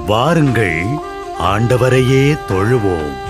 வாருங்கள், ஆண்டவரையே தொழுவோம்.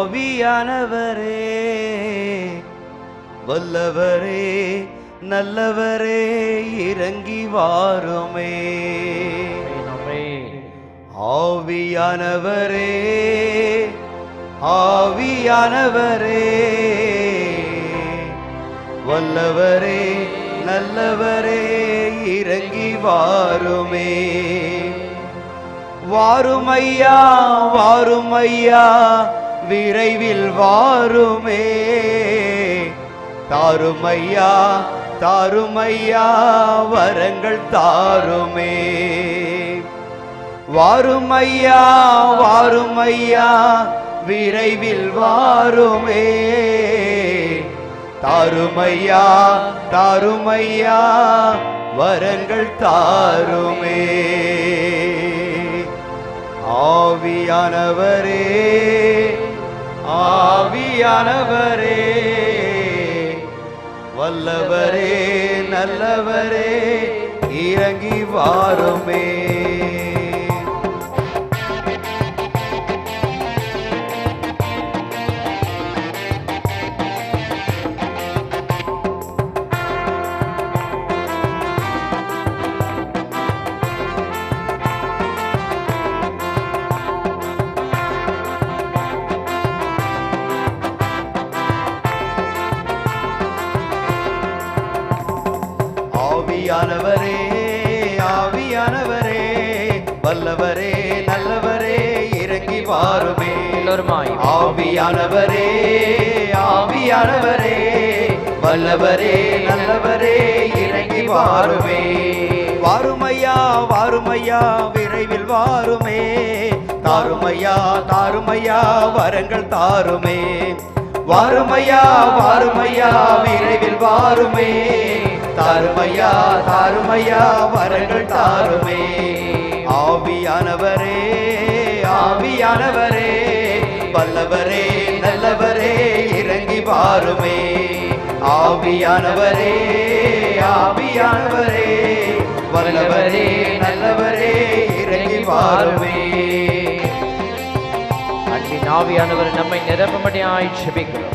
ஆவியானவரே, வல்லவரே, நல்லவரே, இறங்கி வாருமே. ஆவியானவரே, ஆவியானவரே, வல்லவரே, நல்லவரே, இறங்கி வாருமே. வாருமையா, வாருமையா, விரைவில் வாருமே. தாருமையா, தாருமையா, வரங்கள் தாருமே. வாருமையா, வாருமையா, விரைவில் வாருமே. தாருமையா, தாருமையா, வரங்கள் தாருமே. ஆவியானவரே, ஆவியானவரே, வல்லவரே, நல்லவரே, இறங்கி வாருமே. ஆவியானவரே, ஆவியானவரே, வல்லவரே, நல்லவரே, இறங்கி வாருமே. ஆவியானவரே, ஆவியானவரே, வல்லவரே, நல்லவரே, இறங்கி வாருமே. வாருமையா, வாருமையா, விரைவில் வாருமே. தாருமையா, தாருமையா, வரங்கள் தாருமே. வாருமையா, வாருமையா, விரைவில் வாருமே. தாருமையா, தாருமையா, வரங்கள் தாருமே. ஆவியானவரே, ஆவியானவரே, வல்லவரே, நல்லவரே, இறங்கி வாருமே. ஆவியானவரே, ஆவியானவரே, வல்லவரே, நல்லவரே, இறங்கி வாருமே. அன்பின் ஆவியானவர் நம்மை நிரப்பும்படியாய் ஜெபிக்கிறோம்.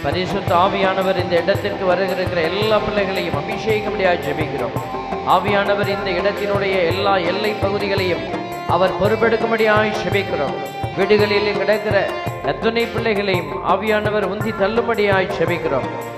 பரிசுத்த ஆவியானவர் இந்த இடத்திற்கு வருகிற எல்லா பிள்ளைகளையும் அபிஷேகப்படியாய் ஜெபிக்கிறோம். ஆவியானவர் இந்த இடத்தினுடைய எல்லா எல்லை பகுதிகளையும் அவர் பொறுப்பெடுக்கும்படியாய் ஜெபிக்கிறோம். வீடுகளில் கிடக்கிற எத்தனை பிள்ளைகளையும் ஆவியானவர் உந்தி தள்ளும்படியாய் ஜெபிக்கிறோம்.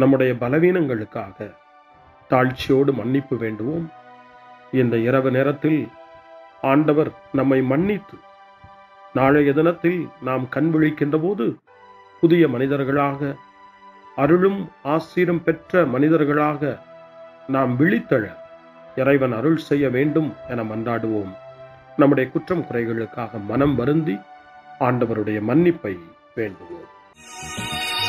நம்முடைய பலவீனங்களுக்காக தாழ்ச்சியோடு மன்னிப்பு வேண்டுவோம். இந்த இரவு நேரத்தில் ஆண்டவர் நம்மை மன்னித்து நாளைய தினத்தில் நாம் கண் விழிக்கின்ற போது புதிய மனிதர்களாக, அருளும் ஆசீரும் பெற்ற மனிதர்களாக நாம் விழித்தெழ இறைவன் அருள் செய்ய வேண்டும் என மன்றாடுவோம். நம்முடைய குற்றம் குறைகளுக்காக மனம் வருந்தி ஆண்டவருடைய மன்னிப்பை வேண்டுவோம்.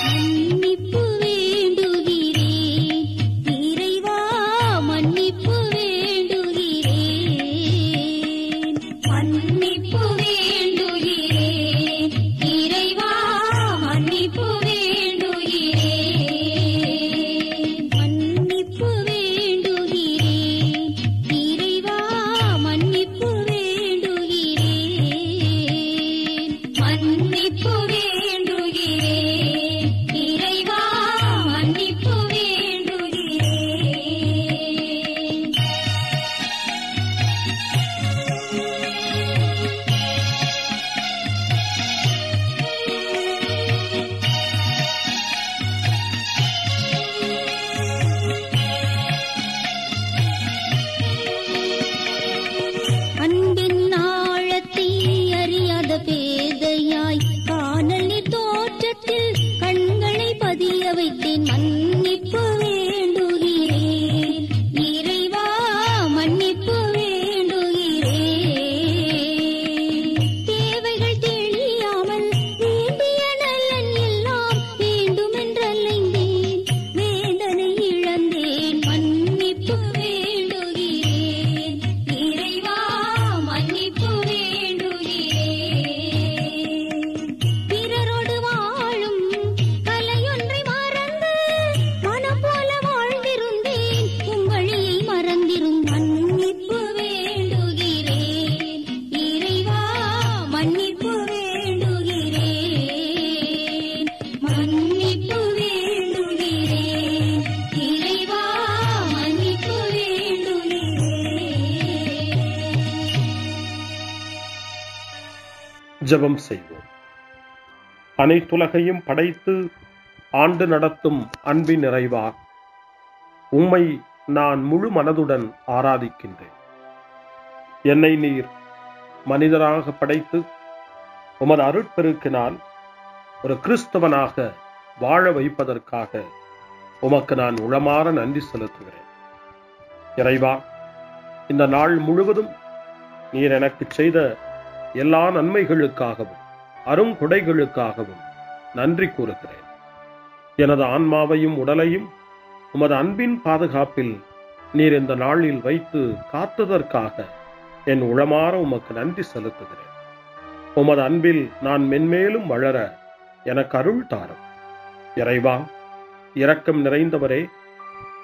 மன்னிப்பு வேண்டுகிறேன் இறைவா, மன்னிப்பு வேண்டுகிறேன். மன்னிப்பு வேண்டுகிறேன் இறைவா, மன்னிப்பு வேண்டுகிறேன். மன்னிப்பு வேண்டுகிறேன் இறைவா, மன்னிப்பு வேண்டுகிறேன். மன்னிப்பு வேண்டுகிறேன் இறைவா, மன்னிப்பு வேண்டுகிறேன். அன்பின் ஆழத்தை அறியாத பேதையாய் காணலின் தோற்றத்தில் கண்களை பதிய வைத்தேன். மன்னிப்பு வேண்டுகிறேன் இறைவா, மன்னிப்பு வேண்டுகிறேன். தேவைகள் தெரியாமல் வேண்டிய நலன் எல்லாம் வேண்டுமென்றலைந்தேன், வேதனை இழந்தேன். மன்னிப்பு வேண்டுகிறேன் இறைவா, மன்னிப்பு வேண்டுகிறேன். பிறரோடு வாழும் கலையொன்றை மறந்து மனம் போல வாழ்ந்திருந்தேன், உம் வழியை மறந்திரும். மன்னிப்பு வேண்டுகிறேன் இறைவா, மன்னிப்பு வேண்டுகிறேன். மன்னிப்பு வேண்டுகிறேன் இறைவா, மன்னிப்பு வேண்டுகிறேன். ஜெபம் செய்வோம். அனைத்துலகையும் படைத்து ஆண்டு நடத்தும் அன்பின் நிறைவா, உம்மை நான் முழு மனதுடன் ஆராதிக்கின்றேன். என்னை நீர் மனிதராக படைத்து உமது அருட்பெருக்கினால் ஒரு கிறிஸ்தவனாக வாழ வைப்பதற்காக உமக்கு நான் உளமாற நன்றி செலுத்துகிறேன். இறைவா, இந்த நாள் முழுவதும் நீர் எனக்கு செய்த எல்லா நன்மைகளுக்காகவும் அருங்கொடைகளுக்காகவும் நன்றி கூறுகிறேன். எனது ஆன்மாவையும் உடலையும் உமது அன்பின் பாதுகாப்பில் நீர் இந்த நாளில் வைத்து காத்ததற்காக என் உளமாற உமக்கு நன்றி செலுத்துகிறேன். உமது அன்பில் நான் மென்மேலும் வளர எனக்கு அருள் தாரும். இறைவா, இரக்கம் நிறைந்தவரே,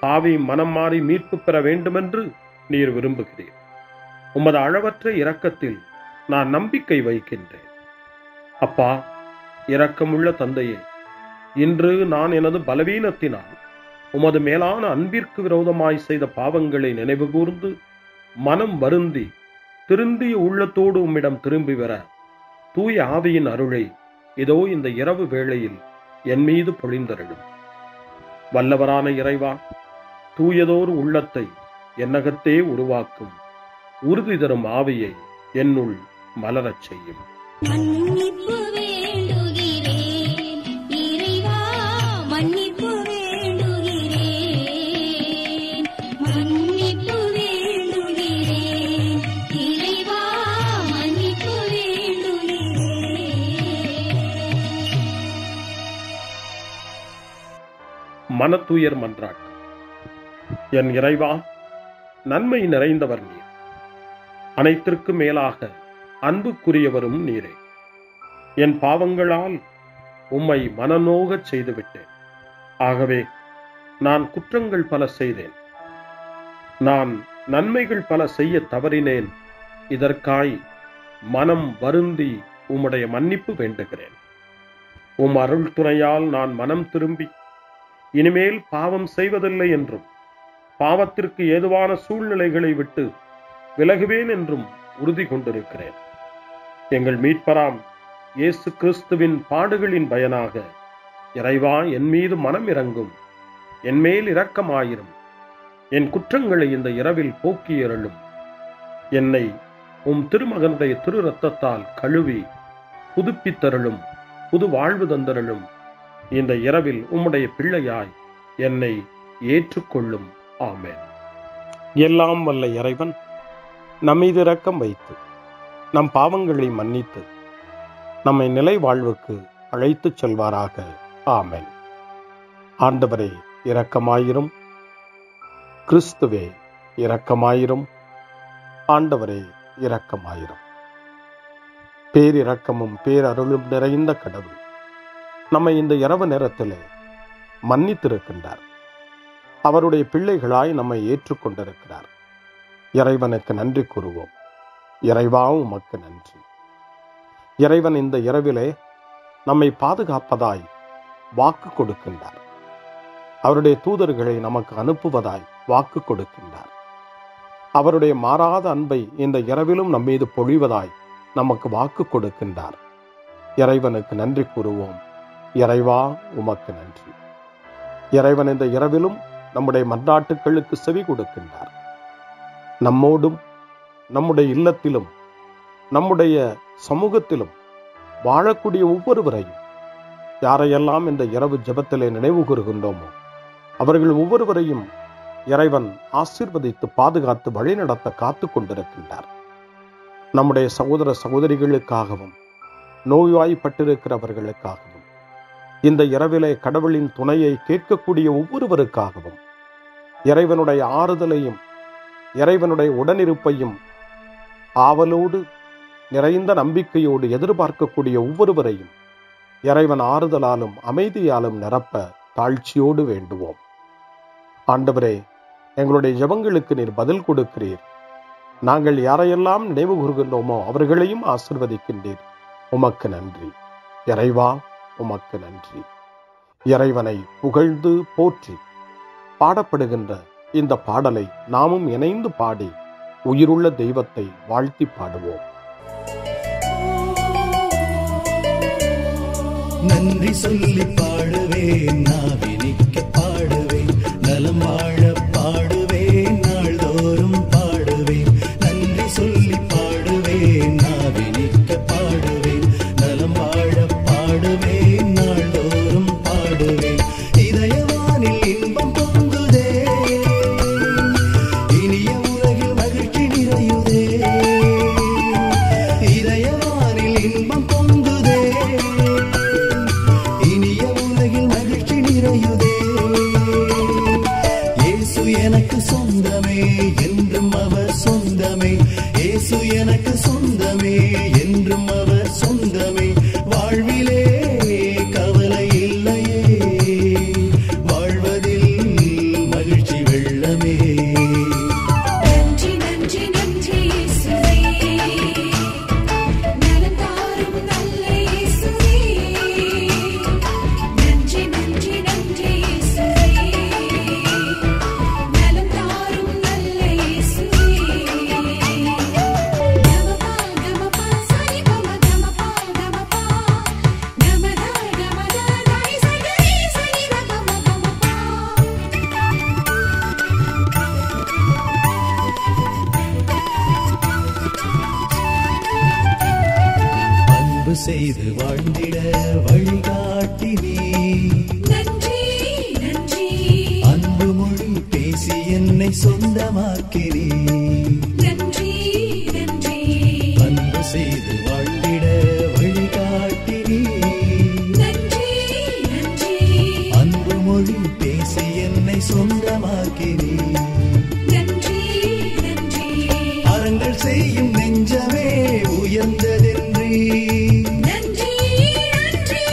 பாவி மனம் மாறி மீட்பு பெற வேண்டுமென்று நீர் விரும்புகிறீர். உமது அளவற்ற இரக்கத்தில் நான் நம்பிக்கை வைக்கின்றேன். அப்பா, இரக்கமுள்ள தந்தையே, இன்று நான் எனது பலவீனத்தினால் உமது மேலான அன்பிற்கு விரோதமாய் செய்த பாவங்களை நினைவு கூர்ந்து மனம் வருந்தி திருந்திய உள்ளத்தோடு உம்மிடம் திரும்பி வர தூய ஆவியின் அருளை இதோ இந்த இரவு வேளையில் என் மீது பொழிந்தருளும். வல்லவரான இறைவா, தூயதோர் உள்ளத்தை என்னகத்தே உருவாக்கும் உறுதி தரும் ஆவியை என்னுள் மலரச் செய்யும். மன்னிப்பு வேண்டுகிறேன் இறைவா, மன்னிப்பு வேண்டுகிறேன். மன்னிப்பு வேண்டுகிறேன் இறைவா, மன்னிப்பு வேண்டுகிறேன். மனத்துயர் மன்றாட்டு. என் இறைவா, நன்மை நிறைந்தவர் நீர், அனைத்திற்கும் மேலாக அன்புக்குரியவரும் நீரே. என் பாவங்களால் உம்மை மனநோகச் செய்துவிட்டேன். ஆகவே நான் குற்றங்கள் பல செய்தேன். நான் நன்மைகள் பல செய்ய தவறினேன். இதற்காய் மனம் வருந்தி உம்முடைய மன்னிப்பு வேண்டுகிறேன். உம் அருள் துணையால் நான் மனம் திரும்பி இனிமேல் பாவம் செய்வதில்லை என்றும் பாவத்திற்கு ஏதுவான சூழ்நிலைகளை விட்டு விலகுவேன் என்றும் உறுதி கொண்டிருக்கிறேன். எங்கள் மீட்பராம் இயேசு கிறிஸ்துவின் பாடுகளின் பயனாக இறைவா, என் மீது மனம் இறங்கும். என்மேல் இரக்கமாயிரும். என் குற்றங்களை இந்த இரவில் போக்கியருளும். என்னை உம் திருமகனுடைய திரு இரத்தத்தால் கழுவி புதுப்பித்தருளும். புது வாழ்வு தந்தருளும். இந்த இரவில் உம்முடைய பிள்ளையாய் என்னை ஏற்றுக்கொள்ளும். ஆமென். எல்லாம் வல்ல இறைவன் நம்மீது இரக்கம் வைத்து நம் பாவங்களை மன்னித்து நம்மை நிலை வாழ்வுக்கு அழைத்துச் செல்வாராக. ஆமென். ஆண்டவரே இரக்கமாயிரும். கிறிஸ்துவே இரக்கமாயிரும். ஆண்டவரே இரக்கமாயிரும். பேரிரக்கமும் பேரருளும் நிறைந்த கடவுள் நம்மை இந்த இரவு நேரத்திலே மன்னித்திருக்கின்றார். அவருடைய பிள்ளைகளாய் நம்மை ஏற்றுக்கொண்டிருக்கிறார். இறைவனுக்கு நன்றி கூறுவோம். இறைவா உமக்கு நன்றி. இறைவன் இந்த இரவிலே நம்மை பாதுகாப்பதாய் வாக்கு கொடுக்கின்றார். அவருடைய தூதர்களை நமக்கு அனுப்புவதாய் வாக்கு கொடுக்கின்றார். அவருடைய மாறாத அன்பை இந்த இரவிலும் நம்மீது பொழிவதாய் நமக்கு வாக்கு கொடுக்கின்றார். இறைவனுக்கு நன்றி கூறுவோம். இறைவா உமக்கு நன்றி. இறைவன் இந்த இரவிலும் நம்முடைய மன்றாட்டுக்களுக்கு செவி கொடுக்கின்றார். நம்மோடும் நம்முடைய இல்லத்திலும் நம்முடைய சமூகத்திலும் வாழக்கூடிய ஒவ்வொருவரையும், யாரையெல்லாம் இந்த இரவு ஜெபத்திலே நினைவு கூறுகின்றோமோ அவர்கள் ஒவ்வொருவரையும் இறைவன் ஆசீர்வதித்து பாதுகாத்து வழிநடத்த காத்து கொண்டிருக்கின்றார். நம்முடைய சகோதர சகோதரிகளுக்காகவும் நோய்வாய்ப்பட்டிருக்கிறவர்களுக்காகவும் இந்த இரவிலே கடவுளின் துணையை கேட்கக்கூடிய ஒவ்வொருவருக்காகவும் இறைவனுடைய ஆறுதலையும் இறைவனுடைய உடனிருப்பையும் ஆவலோடு நிறைந்த நம்பிக்கையோடு எதிர்பார்க்கக்கூடிய ஒவ்வொருவரையும் இறைவன் ஆறுதலாலும் அமைதியாலும் நிரப்ப தாழ்ச்சியோடு வேண்டுவோம். ஆண்டவரே, எங்களுடைய ஜெபங்களுக்கு நீர் பதில் கொடுக்கிறீர். நாங்கள் யாரையெல்லாம் நினைவு கூறுகின்றோமோ அவர்களையும் ஆசீர்வதிக்கின்றீர். உமக்கு நன்றி. இறைவா உமக்கு நன்றி. இறைவனை புகழ்ந்து போற்றி பாடப்படுகின்ற இந்த பாடலை நாமும் இணைந்து பாடி உயிருள்ள தெய்வத்தை வாழ்த்தி பாடுவோம். நன்றி சொல்லி பாடுவேன், நாவினிக்க பாடுவேன், நலம் வாழ பாடுவேன், நாள்தோறும் பாடுவேன். நன்றி சொல்லி பாடுவேன், நாவினிக்க பாடுவேன், நலம் வாழ பாடுவேன், நாள்தோறும் பாடுவேன். இதயவானில் இன்பம் பொங்குதே, இனிய உலகில் மகிழ்ச்சி நிறையுதே. இதயவானில் இன்பம் பொங்குதே, இனிய உலகில் மகிழ்ச்சி நிறையுதே. இயேசு எனக்கு சொந்தமே, என்றும் அவர் சொந்தமே. இயேசு எனக்கு சொந்தமே, என்றும் அவர் சொந்தமே. வாழ்விலே கவலை இல்லையே, வாழ்வதில் மகிழ்ச்சி வெள்ளமே. நன்றி நன்றி நன்றி இயேசுவே, நலம் தாரும் நல்ல இயேசுவே. நன்றி நன்றி நன்றி இயேசுவே, நலம் தாரும் நல்ல இயேசுவே. கமபா கமபா சரி கம கமபா கமபா, கமதா கமதா தாய் சரி சரி கம கமபா. அன்பு செய்து வாழ்ந்திட வழிகாட்டி நீ, நன்றி நன்றி அன்பு மொழி பேசி என்னை சொந்தமாக்கி நீ. நன்றி நன்றி அன்பு செய்து வாழ்ந்திட வழிகாட்டி நீ, நன்றி நன்றி அன்பு மொழி பேசி என்னை சொந்தமாக்கி நீ. நன்றி நன்றி அறங்கள் செய்யும் நெஞ்சமே உயர்ந்ததென்றி, நன்றி நன்றி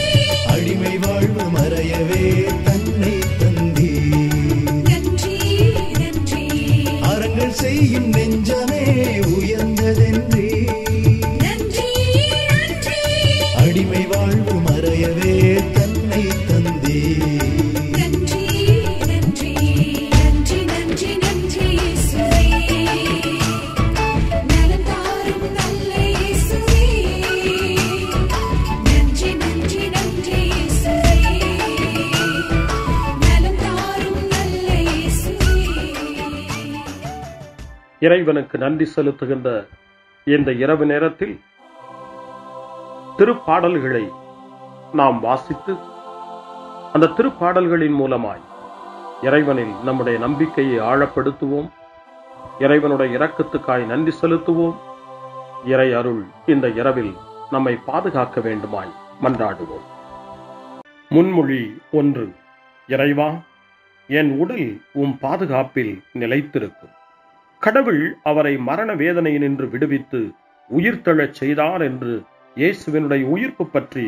அடிமை வாழ்வு மறையவே தன்னை தந்தி. நன்றி நன்றி அறங்கள் செய்யும் நெஞ்சமே உயர்ந்ததென்றி, நன்றி நன்றி அடிமை வாழ்வு மறையவே தன்னை தந்தி. நன்றி நன்றி நன்றி நன்றி நன்றி இயேசுவே, நலம் தாரும் நல்ல இயேசுவே. நன்றி நன்றி நன்றி இயேசுவே, நலம் தாரும் இறைவனுக்கு நன்றி செலுத்துகின்ற இந்த இரவு நேரத்தில் திருப்பாடல்களை நாம் வாசித்து அந்த திருப்பாடல்களின் மூலமாய் இறைவனில் நம்முடைய நம்பிக்கையை ஆழப்படுத்துவோம். இறைவனுடைய இரக்கத்துக்காய் நன்றி செலுத்துவோம். இறை அருள் இந்த இரவில் நம்மை பாதுகாக்க வேண்டுமாய் மன்றாடுவோம். முன்மொழி 1. இறைவா, என் உடல் உம் பாதுகாப்பில் நிலைத்திருக்கும். கடவுள் அவரை மரண வேதனையினின்று விடுவித்து உயிர்த்தெழச் செய்தார் என்று இயேசுவினுடைய உயிர்ப்பு பற்றி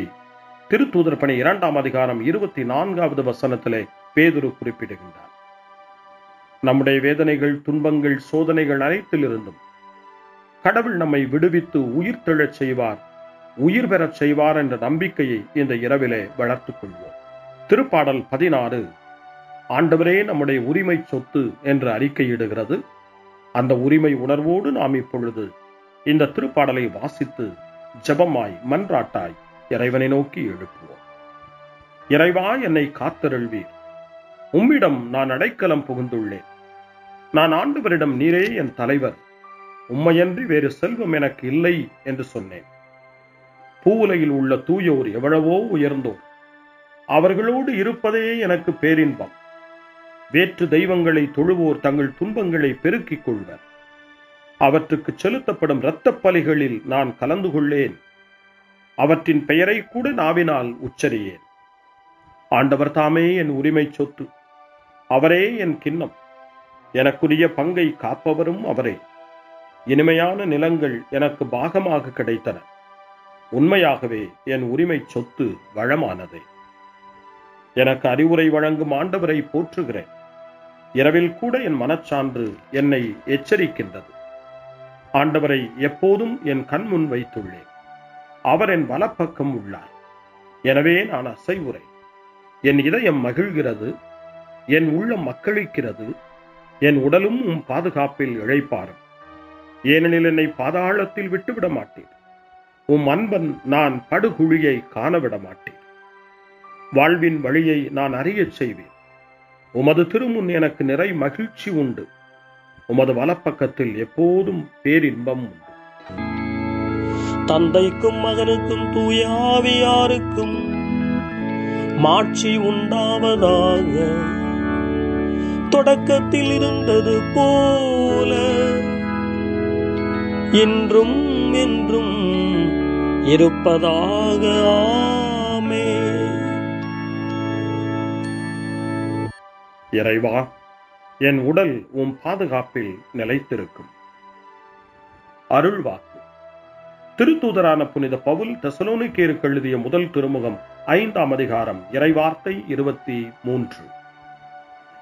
திருத்தூதர் பணி 2ஆம் அதிகாரம் 24வது வசனத்திலே பேதுரு குறிப்பிடுகின்றார். நம்முடைய வேதனைகள், துன்பங்கள், சோதனைகள் அனைத்திலிருந்தும் கடவுள் நம்மை விடுவித்து உயிர்த்தெழச் செய்வார், உயிர் பெறச் செய்வார் என்ற நம்பிக்கையை இந்த இரவிலே வளர்த்துக் கொள்வோம். திருப்பாடல் 16 ஆண்டவரே நம்முடைய உரிமை சொத்து என்று அறிக்கையிடுகிறது. அந்த உரிமை உணர்வோடு நாம் இப்பொழுது இந்த திருப்பாடலை வாசித்து ஜெபமாய் மன்றாட்டாய் இறைவனை நோக்கி எழுப்புவோம். இறைவா, என்னை காத்தருள்வீர். உம்மிடம் நான் அடைக்கலம் புகுந்துள்ளேன். நான் ஆண்டவரிடம் நீரே என் தலைவர், உம்மையன்றி வேறு செல்வம் எனக்கு இல்லை என்று சொன்னேன். பூவுலையில் உள்ள தூயோர் எவ்வளவோ உயர்ந்தோர், அவர்களோடு இருப்பதே எனக்கு பேரின்பம். வேற்று தெய்வங்களை தொழுவோர் தங்கள் துன்பங்களை பெருக்கிக் கொள்வர். அவற்றுக்கு செலுத்தப்படும் இரத்தப் பலிகளில் நான் கலந்து கொள்ளேன். அவற்றின் பெயரை கூட நாவினால் உச்சரியேன். ஆண்டவர் தாமே என் உரிமை சொத்து, அவரே என் கிண்ணம். எனக்குரிய பங்கை காப்பவரும் அவரே. இனிமையான நிலங்கள் எனக்கு பாகமாக கிடைத்தன. உண்மையாகவே என் உரிமை சொத்து வளமானதே. எனக்கு அறிவுரை வழங்கும் ஆண்டவரை போற்றுகிறேன். இரவில் கூட என் மனச்சான்று என்னை எச்சரிக்கின்றது. ஆண்டவரை எப்போதும் என் கண்முன் வைத்துள்ளேன். அவர் என் வலப்பக்கம் உள்ளார். எனவே நான் அசைவுறேன். என் இதயம் மகிழ்கிறது, என் உள்ளம் மக்களிக்கிறது, என் உடலும் உம் பாதுகாப்பில் இழைப்பாரும். ஏனெனில் என்னை பாதாளத்தில் விட்டுவிட மாட்டேன். உம் அன்பன் நான் படுகுழியை காணவிட மாட்டேன். வாழ்வின் வழியை நான் அறியச் செய்வேன். உமது திருமுன் எனக்கு நிறை மகிழ்ச்சி உண்டு. உமது வலப்பக்கத்தில் எப்போதும் பேரின்பம் உண்டு. தந்தைக்கும் மகனுக்கும் தூய ஆவியாருக்கும் மாட்சி உண்டாவதாக. தொடக்கத்தில் இருந்தது போல இன்றும் என்றும் இருப்பதாக. ஆமென். இறைவா, என் உடல் உம் பாதுகாப்பில் நிலைத்திருக்கும். அருள்வாக்கு. திருத்தூதரான புனித பவுல் தெசலோனிக்கேயருக்கு எழுதிய முதல் திருமுகம் 5ஆம் அதிகாரம் இறைவார்த்தை 23.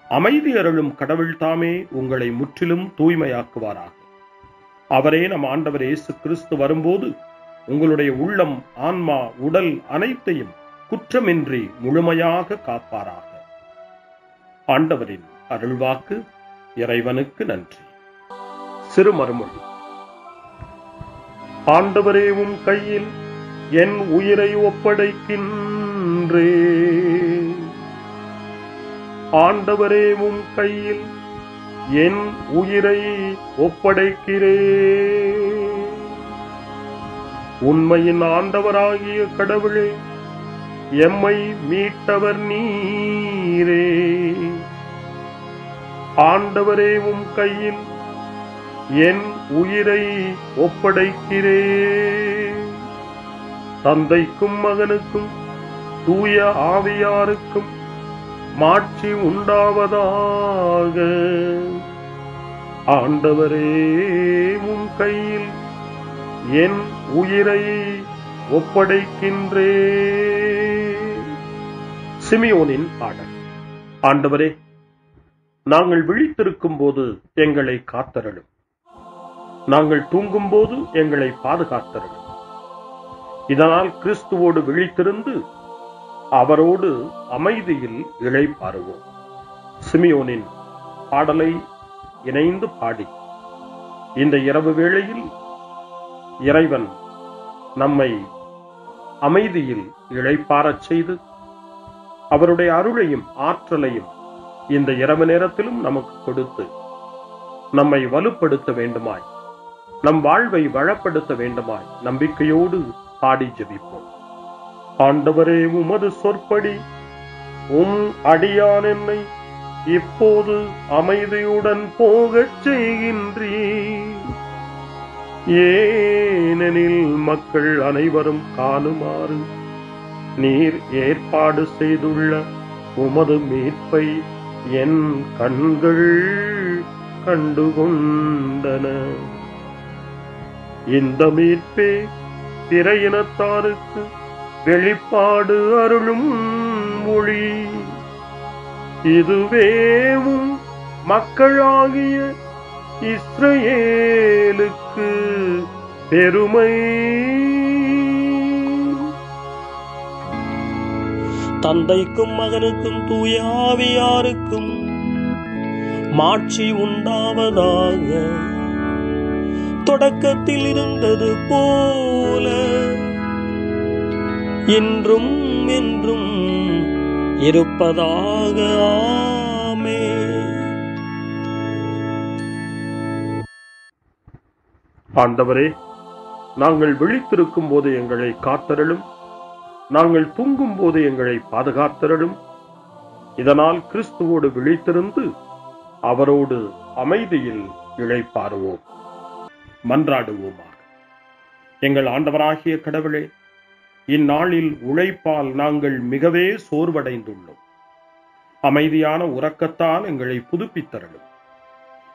அமைதி அருளும் கடவுள் தாமே உங்களை முற்றிலும் தூய்மையாக்குவாராக. அவரே நம் ஆண்டவர் இயேசு கிறிஸ்து வரும்போது உங்களுடைய உள்ளம், ஆன்மா, உடல் அனைத்தையும் குற்றமின்றி முழுமையாக காப்பாராக. ஆண்டவரின் அருள்வாக்கு. இறைவனுக்கு நன்றி. சிறுமறுமொழி. ஆண்டவரே, உம் கையில் என் உயிரை ஒப்படைக்கின்றேன். ஆண்டவரே, உம் கையில் என் உயிரை ஒப்படைக்கிறேன். உண்மையின் ஆண்டவராகிய கடவுளே, எம்மை மீட்டவர் நீரே. ஆண்டவரே, உம் கையில் என் உயிரை ஒப்படைக்கிறேன். தந்தைக்கும் மகனுக்கும் தூய ஆவியாருக்கும் மாட்சி உண்டாவதாக. ஆண்டவரே, உம் கையில் என் உயிரை ஒப்படைக்கின்றேன். சிமியோனின் பாடல். ஆண்டவரே, நாங்கள் விழித்திருக்கும் போது எங்களை காத்தருளும். நாங்கள் தூங்கும் போது எங்களை பாதுகாத்தருளும். இதனால் கிறிஸ்துவோடு விழித்திருந்து அவரோடு அமைதியில் இளைப்பாறுவோம். சிமியோனின் பாடலை இணைந்து பாடி இந்த இரவு வேளையில் இறைவன் நம்மை அமைதியில் இளைப்பாறச் செய்து அவருடைய அருளையும் ஆற்றலையும் இந்த இரவு நேரத்திலும் நமக்கு கொடுத்து நம்மை வலுப்படுத்த வேண்டுமாய், நம் வாழ்வை வளப்படுத்த வேண்டுமாய் நம்பிக்கையோடு பாடி ஜெபிப்போம். ஆண்டவரே, உமது சொற்படி உம் அடியான் என்னை இப்போது அமைதியுடன் போகச் செய்கின்றீர். ஏனெனில் மக்கள் அனைவரும் காணுமாறு நீர் ஏற்பாடு செய்துள்ள உமது மீட்பை என் கண்கள் கண்டுகொண்டன. இந்த மீட்பே பிற இனத்தாருக்கு வெளிப்பாடு அருளும் மொழி. இதுவேவும் மக்களாகிய இஸ்ரவேலுக்கு பெருமை. தந்தைக்கும் மகனுக்கும் தூய ஆவியாருக்கும் மாட்சி உண்டாவதாக. தொடக்கத்தில் இருந்தது போல இன்றும் என்றும் இருப்பதாக. ஆமென். ஆண்டவரே, நாங்கள் விழித்திருக்கும் போது எங்களை காத்தருளும், நாங்கள் தூங்கும் போது எங்களை பாதுகாத்தருளும். இதனால் கிறிஸ்துவோடு விழித்திருந்து அவரோடு அமைதியில் இளைப்பாறுவோம். மன்றாடுவோமாக. எங்கள் ஆண்டவராகிய கடவுளே, இந்நாளில் உழைப்பால் நாங்கள் மிகவே சோர்வடைந்துள்ளோம். அமைதியான உறக்கத்தால் எங்களை புதுப்பித்தருளும்.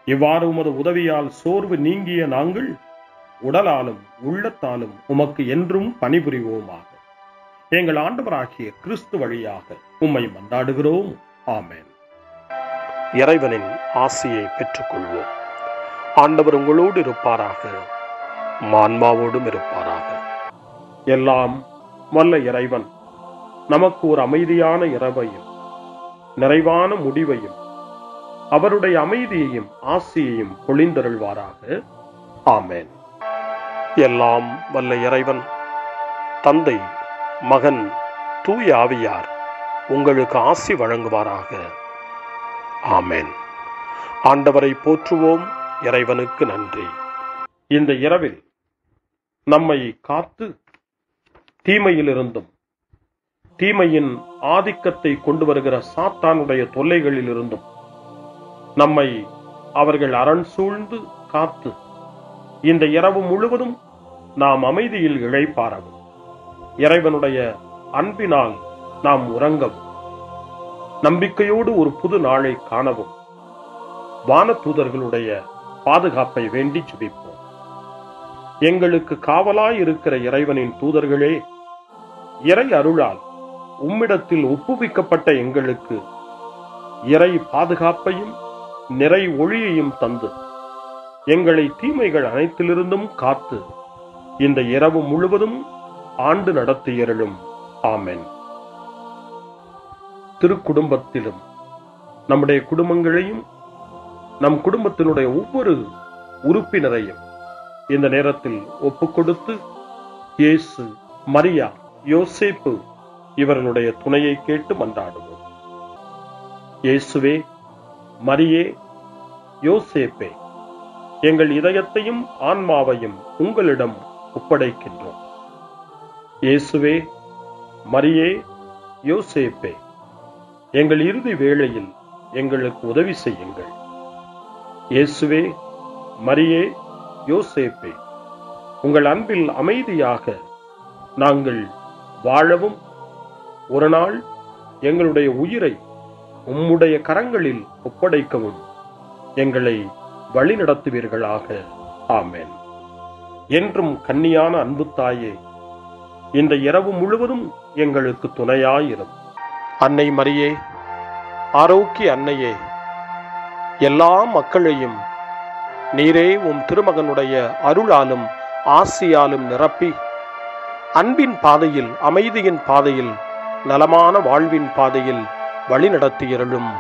இவ்வாறு உமது உதவியால் சோர்வு நீங்கிய நாங்கள் உடலாலும் உள்ளத்தாலும் உமக்கு என்றும் பணிபுரிவோமாக. எங்கள் ஆண்டவராகிய கிறிஸ்து வழியாக உம்மை மன்றாடுகிறோம். ஆமென். இறைவனின் ஆசியை பெற்றுக்கொள்வோம். ஆண்டவர் உங்களோடு இருப்பாராக, ஆன்மாவோடும் இருப்பாராக. எல்லாம் வல்ல இறைவன் நமக்கு ஒரு அமைதியான இரவையும் நிறைவான முடிவையும் அவருடைய அமைதியையும் ஆசியையும் பொழிந்தருள்வாராக. ஆமென். எல்லாம் வல்ல இறைவன் தந்தை, மகன், தூய ஆவியார் உங்களுக்கு ஆசி வழங்குவாராக. ஆமென். ஆண்டவரை போற்றுவோம். இறைவனுக்கு நன்றி. இந்த இரவில் நம்மை காத்து தீமையிலிருந்தும் தீமையின் ஆதிக்கத்தை கொண்டு வருகிற சாத்தானுடைய தொல்லைகளிலிருந்தும் நம்மை அவர்கள் அரண் சூழ்ந்து காத்து இந்த இரவு முழுவதும் நாம் அமைதியில் இளைப்பாறவும், இறைவனுடைய அன்பினால் நாம் உறங்கவும், நம்பிக்கையோடு ஒரு புது நாளை காணவும் வானதூதர்களுடைய பாதுகாப்பை வேண்டி ஜெபிப்போம். எங்களுக்கு காவலாய் இருக்கிற இறைவனின் தூதர்களே, இறை அருளால் உம்மிடத்தில் ஒப்புவிக்கப்பட்ட எங்களுக்கு இறை பாதுகாப்பையும் நிறை ஒளியையும் தந்து எங்களை தீமைகள் அனைத்திலிருந்தும் காத்து இந்த இரவு முழுவதும் ஆண்டு நடத்தியருளும். ஆமென். திருக்குடும்பத்திலும் நம்முடைய குடும்பங்களையும் நம் குடும்பத்தினுடைய ஒவ்வொரு உறுப்பினரையும் இந்த நேரத்தில் ஒப்புக்கொடுத்து இயேசு, மரியா, யோசேப்பு இவர்களுடைய துணையை கேட்டு மன்றாடுவோம். இயேசுவே, மரியே, யோசேப்பே, எங்கள் இதயத்தையும் ஆன்மாவையும் உங்களிடம் ஒப்படைக்கின்றோம். இயேசுவே, மரியே, யோசேப்பே, எங்கள் இறுதி வேளையில் எங்களுக்கு உதவி செய்யுங்கள். இயேசுவே, மரியே, யோசேப்பே, உங்கள் அன்பில் அமைதியாக நாங்கள் வாழவும் ஒரு நாள் எங்களுடைய உயிரை உம்முடைய கரங்களில் ஒப்படைக்கவும் எங்களை வழிநடத்துவீர்களாக. ஆமென். என்றும் கன்னியான அன்பு தாயே, இந்த இரவு முழுவதும் எங்களுக்கு துணையாயிரும். அன்னை மரியே, ஆரோக்கிய அன்னையே, எல்லா மக்களையும் நீரே உம் திருமகனுடைய அருளாலும் ஆசியாலும் நிரப்பி அன்பின் பாதையில், அமைதியின் பாதையில், நலமான வாழ்வின் பாதையில் வழிநடத்தியருளும்.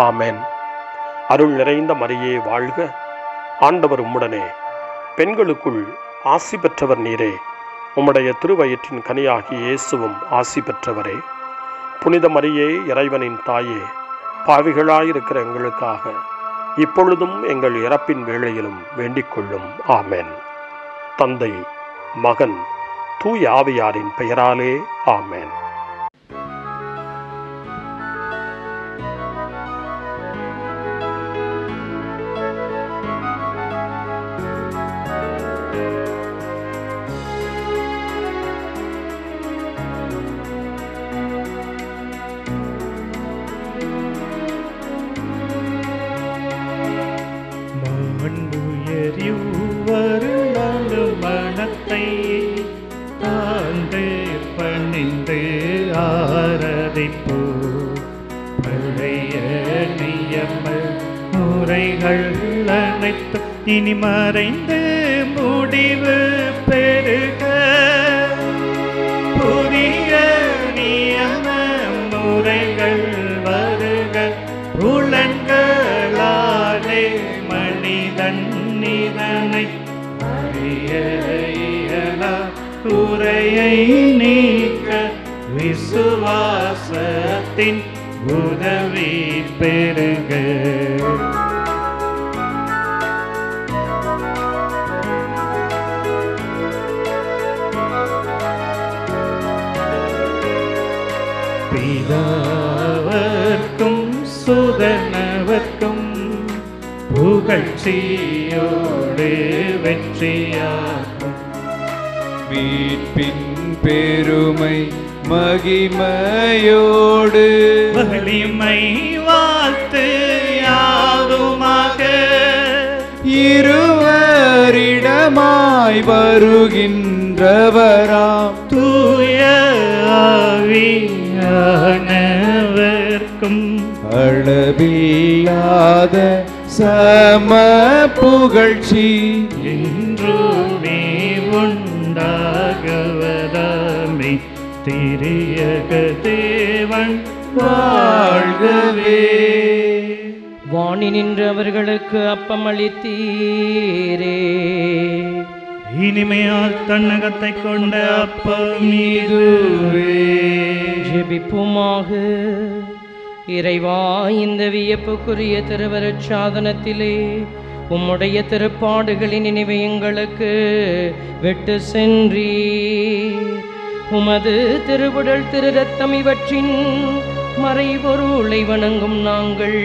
ஆமென். அருள் நிறைந்த மரியே வாழ்க, ஆண்டவர் உம்முடனே, பெண்களுக்குள் ஆசி பெற்றவர் நீரே, உம்முடைய திருவயிற்றின் கனியாகிய இயேசுவும் ஆசி பெற்றவரே. புனித மரியே, இறைவனின் தாயே, பாவிகளாயிருக்கிற எங்களுக்காக இப்பொழுதும் எங்கள் இறப்பின் வேளையிலும் வேண்டிக் கொள்ளும். ஆமென். தந்தை, மகன், தூய ஆவியாரின் பெயராலே ஆமென். மனத்தை தாழ்ந்து பணிந்து ஆராதிப்போ. பழைய நியம முறைகள் அனைத்தும் இனி மறைந்து முடிவு பெறுக. புதிய நியம முறைகள் வருக. புலன்களாலே மனிதன் இதனை அறிய இயலா. குறையை நீக்க விசுவாசத்தின் உதவி பெறுக. பிதாவர்க்கும் சுதனவர்க்கும் புகழ்ச்சியோடு வெற்றியாகும். மீட்பின் பெருமை மகிமையோடு வலிமை வாழ்த்து யாதுமாக. இருவரிடமாய் வருகின்றவராம் தூய ஆவியானவர்க்கும் அளவில்லாத சம புகழ்ச்சி என்றுமே உண்டாகவதாமே. திரியக தேவன் வாழ்கவே. வாணி நின்று அவர்களுக்கு அப்பம் அளித்தீரே. இனிமையால் தன்னகத்தை கொண்ட அப்பம் இதுவே. ஜெபிப்புமாக. இறைவா, இந்த வியப்புக்குரிய திருவருட் சாதனத்திலே உம்முடைய திருப்பாடுகளின் நினைவை எங்களுக்கு விட்டு சென்றீர். உமது திருவுடல் திரு ரத்தம் இவற்றின் மறைபொருளை வணங்கும் நாங்கள்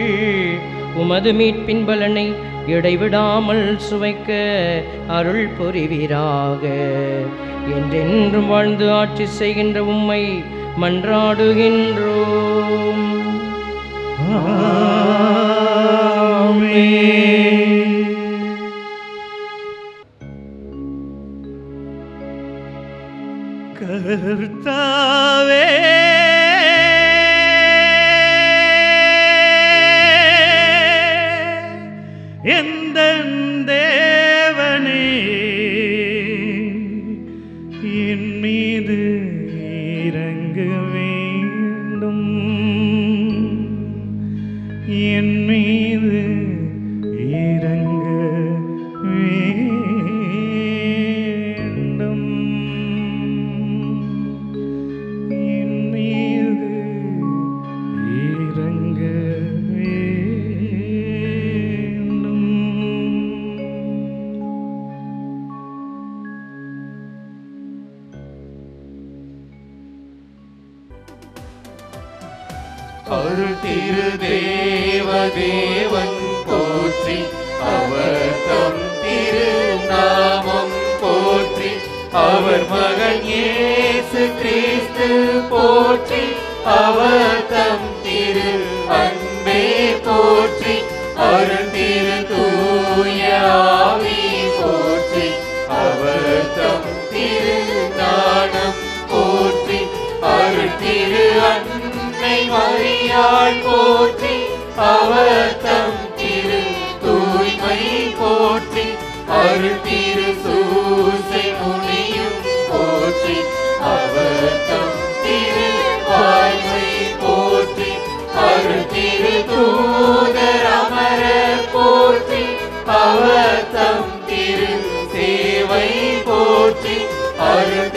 உமது மீட்பின் பலனை இடைவிடாமல் சுவைக்க அருள் புரிவீராக. என்றென்றும் வாழ்ந்து ஆட்சி செய்கின்ற உம்மை மன்றாடுகின்றோம். கர்த்தாவே, எந்தன் தேவனே, என் மீது இறங்க வேண்டும். என் மீது இறங்க வேண்டும். என் மீது இறங்க வேண்டும். அருள் திரு தேவன் போற்றி. அவர் தம் திரு நாமம் போற்றி. அவர் மகன் இயேசு கிறிஸ்து போற்றி. அவர் தம் திரு அன்பே போற்றி. அருள் திரு தூய ஆவி போற்றி. அவர் தம் திரு ஞானம் போற்றி. அருள் திரு அன்னை மரியாள் போற்றி. அவர் தம் திரு தூய்மை போற்றி. அருள் திரு சூசை முனியும் போற்றி. அவர் தம் திரு வாய்மை போற்றி. அருள் திரு தூதர் அமரர் போற்றி. அவர் தம் திரு சேவை போற்றி. அருள்